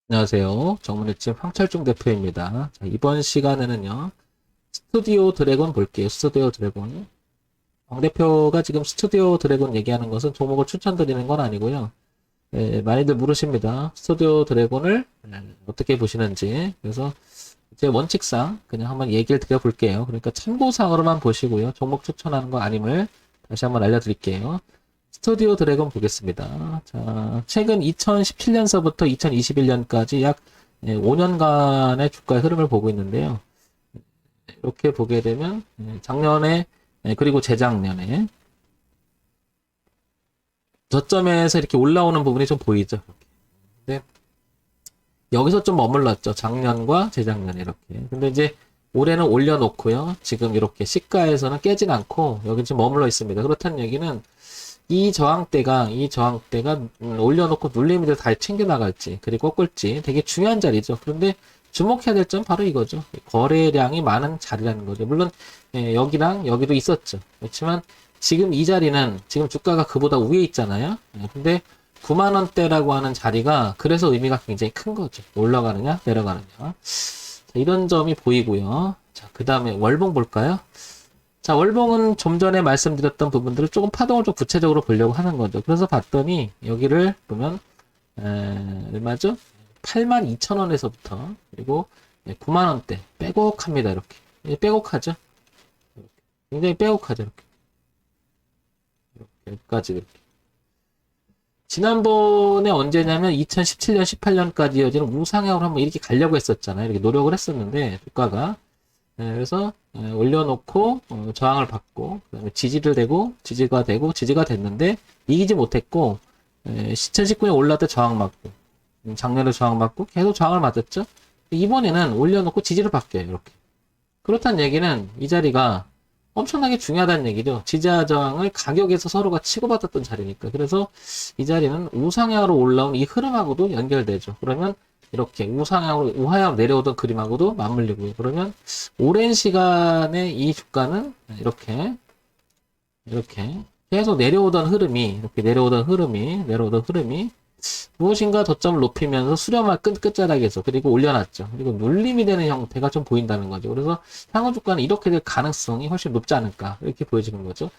안녕하세요. 정문일집 황철중 대표입니다. 자, 이번 시간에는요, 스튜디오 드래곤 볼게요. 스튜디오 드래곤. 황 대표가 지금 스튜디오 드래곤 얘기하는 것은 종목을 추천드리는 건 아니고요. 많이들 물으십니다. 스튜디오 드래곤을 어떻게 보시는지. 그래서 제 원칙상 그냥 한번 얘기를 드려볼게요. 그러니까 참고상으로만 보시고요. 종목 추천하는 거 아님을 다시 한번 알려드릴게요. 스튜디오 드래곤 보겠습니다. 자, 최근 2017년서부터 2021년까지 약 5년간의 주가의 흐름을 보고 있는데요. 이렇게 보게 되면 작년에 그리고 재작년에 저점에서 이렇게 올라오는 부분이 좀 보이죠. 근데 여기서 좀 머물렀죠. 작년과 재작년에 이렇게. 근데 이제 올해는 올려놓고요. 지금 이렇게 시가에서는 깨진 않고 여기 지금 머물러 있습니다. 그렇다는 얘기는 이 저항대가 올려놓고 눌림이들 다 챙겨 나갈지 그리고 꺾을지 되게 중요한 자리죠. 그런데 주목해야 될 점 바로 이거죠. 거래량이 많은 자리라는 거죠. 물론 여기랑 여기도 있었죠. 그렇지만 지금 이 자리는 지금 주가가 그보다 위에 있잖아요. 근데 9만 원대라고 하는 자리가 그래서 의미가 굉장히 큰 거죠. 올라가느냐 내려가느냐. 자, 이런 점이 보이고요. 자, 그 다음에 월봉 볼까요? 자, 월봉은 좀 전에 말씀드렸던 부분들을 조금 파동을 좀 구체적으로 보려고 하는 거죠. 그래서 봤더니 여기를 보면 얼마죠? 82,000원에서부터 그리고 9만원대 빼곡합니다. 이렇게 빼곡하죠. 굉장히 빼곡하죠. 여기까지 이렇게. 지난번에 언제냐면 2017년, 18년까지 이어지는 우상향으로 한번 이렇게 가려고 했었잖아요. 이렇게 노력을 했었는데 주가가 그래서 올려놓고 저항을 받고 그다음에 지지를 되고 지지가 되고 지지가 됐는데 이기지 못했고 2019년 올랐을 때 저항 맞고 작년에 저항 맞고 계속 저항을 맞았죠. 이번에는 올려놓고 지지를 받게요. 이렇게. 그렇다는 얘기는 이 자리가 엄청나게 중요하다는 얘기죠. 지지와 저항을 가격에서 서로가 치고받았던 자리니까. 그래서 이 자리는 우상향으로 올라온 이 흐름하고도 연결되죠. 그러면 이렇게 우상향으로 우하향으로 내려오던 그림하고도 맞물리고요. 그러면 오랜 시간에 이 주가는 이렇게 계속 내려오던 흐름이 내려오던 흐름이 무엇인가 저점을 높이면서 수렴할 끝자락에서 그리고 올려놨죠. 그리고 눌림이 되는 형태가 좀 보인다는 거죠. 그래서 향후 주가는 이렇게 될 가능성이 훨씬 높지 않을까 이렇게 보여지는 거죠.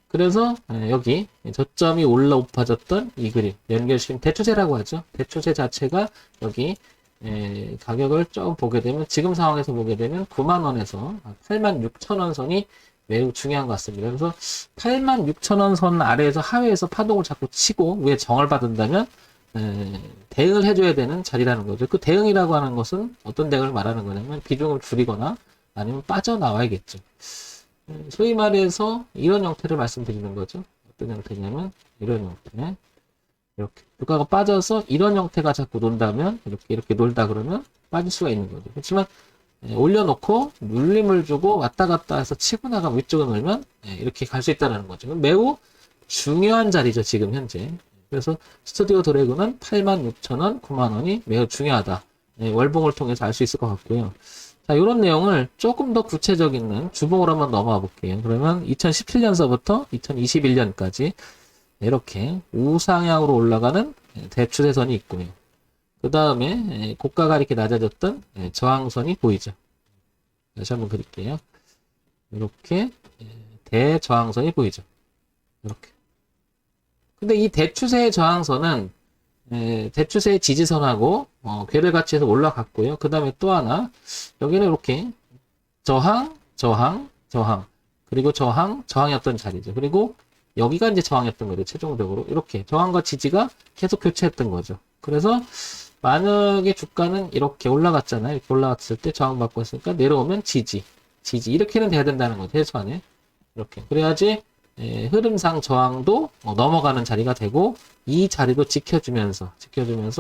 그래서 여기 저점이 올라 높아졌던 이 그림 연결시킨 대추세라고 하죠. 대추세 자체가 여기 가격을 좀 보게 되면 지금 상황에서 보게 되면 9만원에서 86,000원 선이 매우 중요한 것 같습니다. 그래서 86,000원 선 아래에서 하회에서 파동을 자꾸 치고 위에 정을 받는다면 대응을 해줘야 되는 자리라는 거죠. 그 대응이라고 하는 것은 어떤 대응을 말하는 거냐면 비중을 줄이거나 아니면 빠져나와야겠죠. 소위 말해서 이런 형태를 말씀드리는 거죠. 어떤 형태냐면 이런 형태. 이렇게 주가가 빠져서 이런 형태가 자꾸 논다면 이렇게 놀다 그러면 빠질 수가 있는 거죠. 그렇지만 올려놓고 눌림을 주고 왔다 갔다 해서 치고 나가면 위쪽에 놀면 이렇게 갈 수 있다는 거죠. 매우 중요한 자리죠. 지금 현재. 그래서 스튜디오 드래곤은 86,000원, 9만원이 매우 중요하다. 월봉을 통해서 알 수 있을 것 같고요. 자, 이런 내용을 조금 더 구체적인 주봉으로 한번 넘어가 볼게요. 그러면 2017년서부터 2021년까지 이렇게 우상향으로 올라가는 대추세선이 있고요. 그 다음에 고가가 이렇게 낮아졌던 저항선이 보이죠. 다시 한번 그릴게요. 이렇게 대저항선이 보이죠. 이렇게. 근데 이 대추세의 저항선은 대추세의 지지선하고 궤를 같이 해서 올라갔고요. 그 다음에 또 하나 여기는 이렇게 저항, 저항, 저항 그리고 저항, 저항이었던 자리죠. 그리고 여기가 이제 저항이었던 거죠. 최종적으로 이렇게 저항과 지지가 계속 교체했던 거죠. 그래서 만약에 주가는 이렇게 올라갔잖아요. 이렇게 올라갔을 때 저항받고 있으니까 내려오면 지지 이렇게는 돼야 된다는 거죠. 최소한에 이렇게 그래야지 흐름상 저항도 넘어가는 자리가 되고 이 자리도 지켜주면서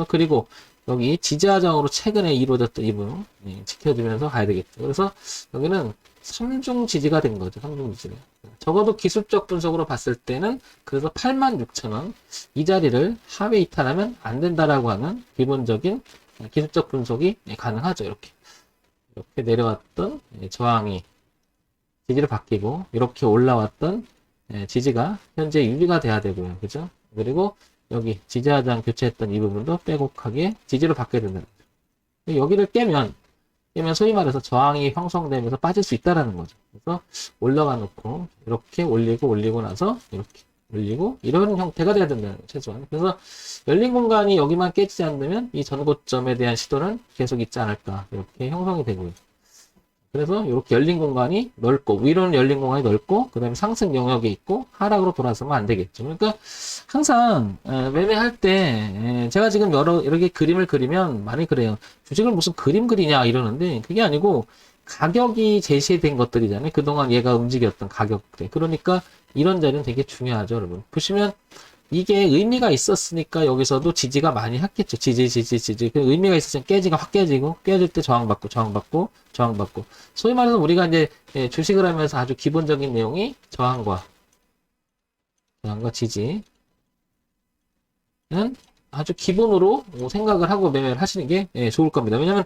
그리고 여기 지지와 저항으로 최근에 이루어졌던 이 부분 지켜주면서 가야 되겠죠. 그래서 여기는 3중 지지가 된 거죠. 3중 지지가. 적어도 기술적 분석으로 봤을 때는 그래서 86,000원 이 자리를 하회 이탈하면 안 된다라고 하는 기본적인 기술적 분석이 가능하죠. 이렇게 내려왔던 저항이 지지를 바뀌고 이렇게 올라왔던 지지가 현재 유지가 돼야 되고요. 그죠? 그리고 여기 지지하장 교체했던 이 부분도 빼곡하게 지지를 받게 된다. 여기를 깨면 소위 말해서 저항이 형성되면서 빠질 수 있다라는 거죠. 그래서 올라가 놓고 이렇게 올리고 나서 이렇게 올리고 이런 형태가 돼야 된다는 거예요, 최소한. 그래서 열린 공간이 여기만 깨지지 않으면 이 전고점에 대한 시도는 계속 있지 않을까 이렇게 형성이 되고요. 그래서 이렇게 열린 공간이 넓고 위로는 열린 공간이 넓고 그 다음에 상승 영역에 있고 하락으로 돌아서면 안 되겠죠. 그러니까 항상 매매할 때 제가 지금 여러 개 그림을 그리면 많이 그래요. 주식을 무슨 그림 그리냐 이러는데 그게 아니고 가격이 제시된 것들이잖아요. 그동안 얘가 움직였던 가격들. 그러니까 이런 자리는 되게 중요하죠, 여러분. 보시면 이게 의미가 있었으니까 여기서도 지지가 많이 했겠죠. 지지. 그 의미가 있었으면 깨지가 확 깨지고, 깨질 때 저항받고. 소위 말해서 우리가 이제 주식을 하면서 아주 기본적인 내용이 저항과 지지는 아주 기본으로 생각을 하고 매매를 하시는 게 좋을 겁니다. 왜냐면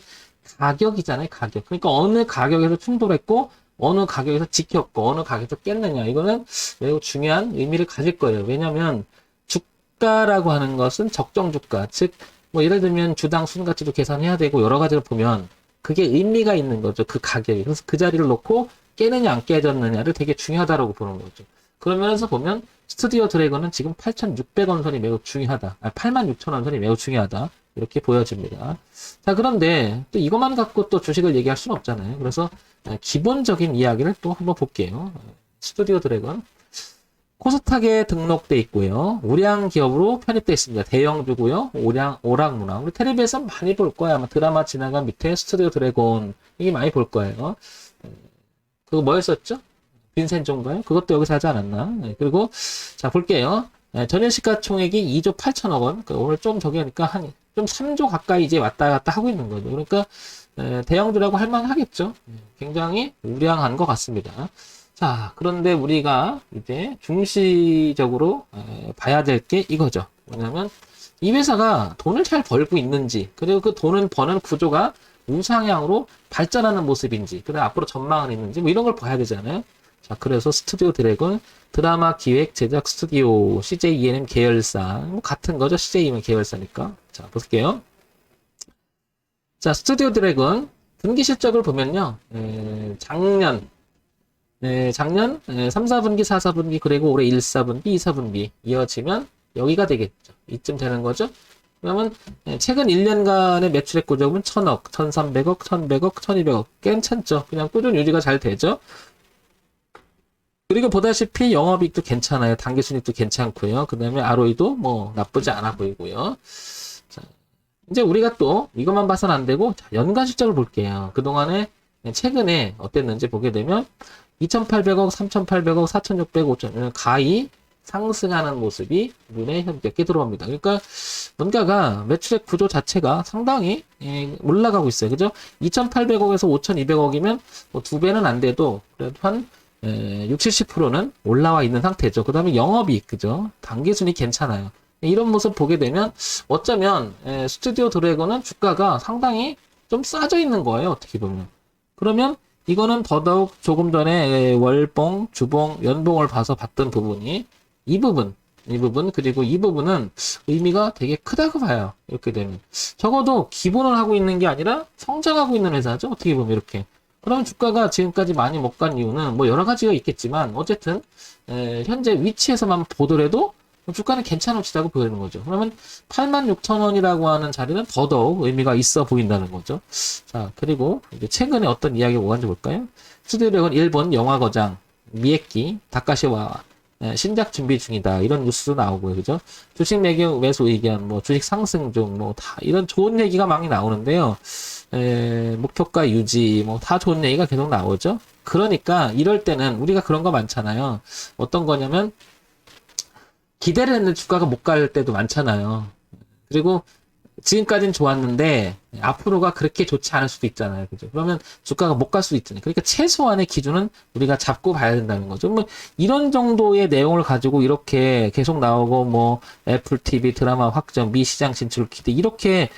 가격이잖아요, 가격. 그러니까 어느 가격에서 충돌했고, 어느 가격에서 지켰고, 어느 가격에서 깼느냐. 이거는 매우 중요한 의미를 가질 거예요. 왜냐면 주가라고 하는 것은 적정 주가, 즉 뭐 예를 들면 주당 순가치도 계산해야 되고 여러 가지를 보면 그게 의미가 있는 거죠. 그 가격이. 그래서 그 자리를 놓고 깨느냐 안 깨졌느냐를 되게 중요하다고 보는 거죠. 그런 면에서 보면 스튜디오 드래곤은 지금 8,600원 선이 매우 중요하다. 86,000원 선이 매우 중요하다. 이렇게 보여집니다. 자, 그런데 또 이것만 갖고 또 주식을 얘기할 수는 없잖아요. 그래서 기본적인 이야기를 또 한번 볼게요. 스튜디오 드래곤. 코스닥에 등록돼 있고요. 우량 기업으로 편입돼 있습니다. 대형주고요. 오락문화. 우리 텔레비에서 많이 볼 거야. 아마 드라마 지나간 밑에 스튜디오 드래곤 이게 많이 볼 거예요. 그거 뭐였었죠? 빈센조인가요? 그것도 여기서 하지 않았나? 그리고 자 볼게요. 전일 시가총액이 2조 8천억 원. 오늘 좀 저기 하니까 좀 3조 가까이 이제 왔다 갔다 하고 있는 거죠. 그러니까 대형주라고 할 만하겠죠. 굉장히 우량한 것 같습니다. 자, 그런데 우리가 이제 중시적으로 봐야 될 게 이거죠. 뭐냐면 이 회사가 돈을 잘 벌고 있는지, 그리고 그 돈을 버는 구조가 우상향으로 발전하는 모습인지, 그다음 앞으로 전망은 있는지, 뭐 이런 걸 봐야 되잖아요. 자, 그래서 스튜디오 드래곤 드라마 기획 제작 스튜디오 CJ ENM 계열사, 뭐 같은 거죠. CJ ENM 계열사니까. 자, 볼게요. 자, 스튜디오 드래곤 분기 실적을 보면요. 작년 3, 4분기, 4, 4분기, 그리고 올해 1, 4분기, 2, 4분기 이어지면 여기가 되겠죠. 이쯤 되는 거죠. 그러면 최근 1년간의 매출액 구조는 1,000억, 1,300억, 1,100억, 1,200억. 괜찮죠. 그냥 꾸준히 유지가 잘 되죠. 그리고 보다시피 영업이익도 괜찮아요. 당기순이익도 괜찮고요. 그 다음에 ROE도 뭐 나쁘지 않아 보이고요. 자, 이제 우리가 또 이것만 봐서는 안 되고 자, 연간 실적을 볼게요. 그동안에 최근에 어땠는지 보게 되면 2,800억, 3,800억, 4,600억, 5,000억 가히 상승하는 모습이 눈에 현격히 들어옵니다. 그러니까 뭔가가 매출액 구조 자체가 상당히 올라가고 있어요. 그죠? 2,800억에서 5,200억이면 뭐 2배는 안 돼도 그래도 한 60, 70%는 올라와 있는 상태죠. 그 다음에 영업이익, 그죠? 당기순이 괜찮아요. 이런 모습 보게 되면 어쩌면 스튜디오 드래곤은 주가가 상당히 좀 싸져 있는 거예요. 어떻게 보면. 그러면 이거는 더더욱 조금 전에 월봉, 주봉, 연봉을 봐서 봤던 부분이 이 부분 그리고 이 부분은 의미가 되게 크다고 봐요. 이렇게 되면 적어도 기본을 하고 있는 게 아니라 성장하고 있는 회사죠. 어떻게 보면 이렇게. 그러면 주가가 지금까지 많이 못 간 이유는 뭐 여러 가지가 있겠지만 어쨌든 현재 위치에서만 보더라도 주가는 괜찮으시다고 보이는 거죠. 그러면 86,000원이라고 하는 자리는 더더욱 의미가 있어 보인다는 거죠. 자, 그리고 이제 최근에 어떤 이야기가 뭐가는지 볼까요? 스튜디오 드래곤 일본 영화 거장 미에키 다카시와 신작 준비 중이다. 이런 뉴스도 나오고요. 그죠? 주식 매수 의견, 뭐 주식 상승 중, 뭐 다 이런 좋은 얘기가 많이 나오는데요. 목표가 유지, 뭐 다 좋은 얘기가 계속 나오죠. 그러니까 이럴 때는 우리가 그런 거 많잖아요. 어떤 거냐면 기대를 했는데 주가가 못 갈 때도 많잖아요. 그리고 지금까지는 좋았는데 앞으로가 그렇게 좋지 않을 수도 있잖아요. 그죠? 그러면 주가가 못 갈 수도 있잖아요. 그러니까 최소한의 기준은 우리가 잡고 봐야 된다는 거죠. 뭐 이런 정도의 내용을 가지고 이렇게 계속 나오고 뭐 애플 TV 드라마 확정, 미 시장 진출 기대 이렇게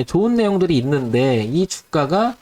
좋은 내용들이 있는데 이 주가가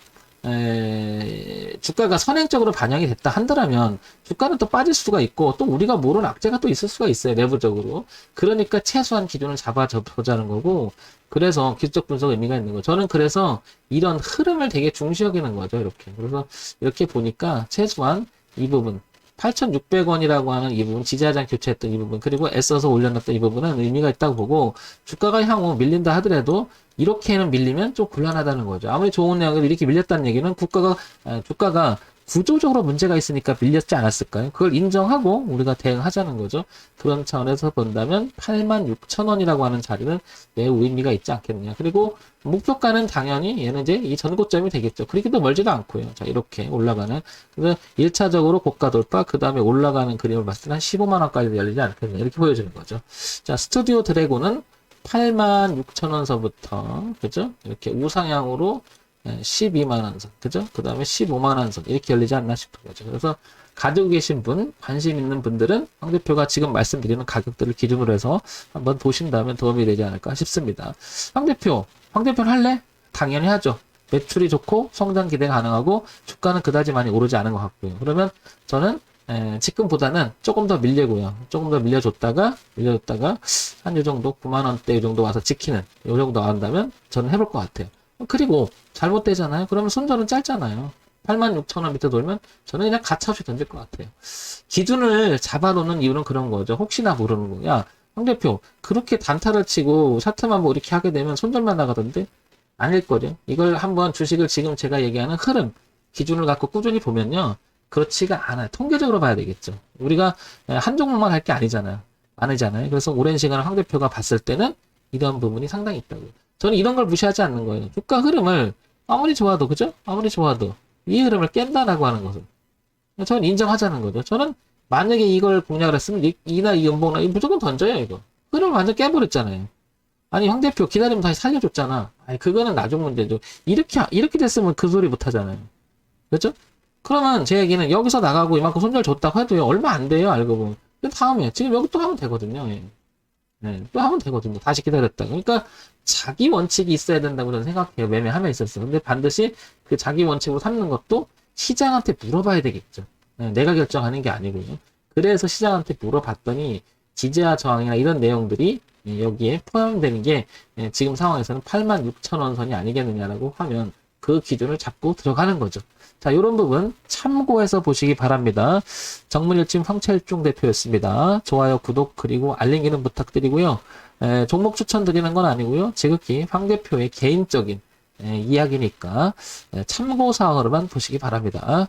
선행적으로 반영이 됐다 한다면 주가는 또 빠질 수가 있고 또 우리가 모르는 악재가 또 있을 수가 있어요. 내부적으로. 그러니까 최소한 기준을 잡아보자는 거고 그래서 기술적 분석 의미가 있는 거죠. 저는 그래서 이런 흐름을 되게 중시 여기는 거죠. 이렇게. 그래서 이렇게 보니까 최소한 이 부분 8,600원이라고 하는 이 부분, 지지하지 교체했던 이 부분, 그리고 애써서 올려놨던 이 부분은 의미가 있다고 보고, 주가가 향후 밀린다 하더라도, 이렇게는 밀리면 좀 곤란하다는 거죠. 아무리 좋은 내용을 이렇게 밀렸다는 얘기는 주가가 구조적으로 문제가 있으니까 밀렸지 않았을까요? 그걸 인정하고 우리가 대응하자는 거죠. 그런 차원에서 본다면 86,000원이라고 하는 자리는 매우 의미가 있지 않겠느냐. 그리고 목표가는 당연히 얘는 이제 이 전고점이 되겠죠. 그렇게도 멀지도 않고요. 자, 이렇게 올라가는. 그래서 1차적으로 고가 돌파, 그 다음에 올라가는 그림을 봤을 때 한 15만원까지 열리지 않겠느냐. 이렇게 보여주는 거죠. 자, 스튜디오 드래곤은 86,000원서부터, 그죠? 이렇게 우상향으로 12만원 선, 그죠? 그 다음에 15만원 선, 이렇게 열리지 않나 싶은 거죠. 그래서 가지고 계신 분, 관심 있는 분들은 황 대표가 지금 말씀드리는 가격들을 기준으로 해서 한번 보신다면 도움이 되지 않을까 싶습니다. 황 대표는 할래? 당연히 하죠. 매출이 좋고 성장 기대 가능하고 주가는 그다지 많이 오르지 않은 것 같고요. 그러면 저는 지금보다는 조금 더 밀리고요. 조금 더 밀려줬다가 한 요 정도 9만원대 이 정도 와서 지키는 요 정도 나온다면 저는 해볼 것 같아요. 그리고 잘못되잖아요. 그러면 손절은 짧잖아요. 86,000원 밑에 돌면 저는 그냥 가차없이 던질 것 같아요. 기준을 잡아놓는 이유는 그런 거죠. 혹시나 모르는 거야. 황 대표 그렇게 단타를 치고 차트만 뭐 이렇게 하게 되면 손절만 나가던데 아닐걸요. 이걸 한번 주식을 지금 제가 얘기하는 흐름 기준을 갖고 꾸준히 보면요. 그렇지가 않아요. 통계적으로 봐야 되겠죠. 우리가 한 종목만 할 게 아니잖아요. 그래서 오랜 시간을 황 대표가 봤을 때는 이런 부분이 상당히 있다고요. 저는 이런 걸 무시하지 않는 거예요. 주가 흐름을 아무리 좋아도, 그죠? 아무리 좋아도 이 흐름을 깬다라고 하는 것은 저는 인정하자는 거죠. 저는 만약에 이걸 공략을 했으면 이나 이 연봉이나 이거 무조건 던져요, 이거. 흐름을 완전 깨버렸잖아요. 아니, 황 대표 기다리면 다시 살려줬잖아. 아니, 그거는 나중 문제죠. 이렇게 됐으면 그 소리 못 하잖아요. 그렇죠? 그러면 제 얘기는 여기서 나가고 이만큼 손절 줬다고 해도요, 얼마 안 돼요, 알고 보면. 그 다음에, 지금 여기 또 하면 되거든요. 예. 네, 또 하면 되거든요. 다시 기다렸다. 그러니까 자기 원칙이 있어야 된다고 저는 생각해요. 매매하면 있었어요. 근데 반드시 그 자기 원칙으로 삼는 것도 시장한테 물어봐야 되겠죠. 네, 내가 결정하는 게 아니고요. 그래서 시장한테 물어봤더니 지지와 저항이나 이런 내용들이 여기에 포함되는 게 지금 상황에서는 86,000원 선이 아니겠느냐라고 하면 그 기준을 잡고 들어가는 거죠. 자, 이런 부분 참고해서 보시기 바랍니다. 정문일침 황철중 대표였습니다. 좋아요, 구독, 그리고 알림 기능 부탁드리고요. 종목 추천드리는 건 아니고요. 지극히 황 대표의 개인적인 이야기니까 참고사항으로만 보시기 바랍니다.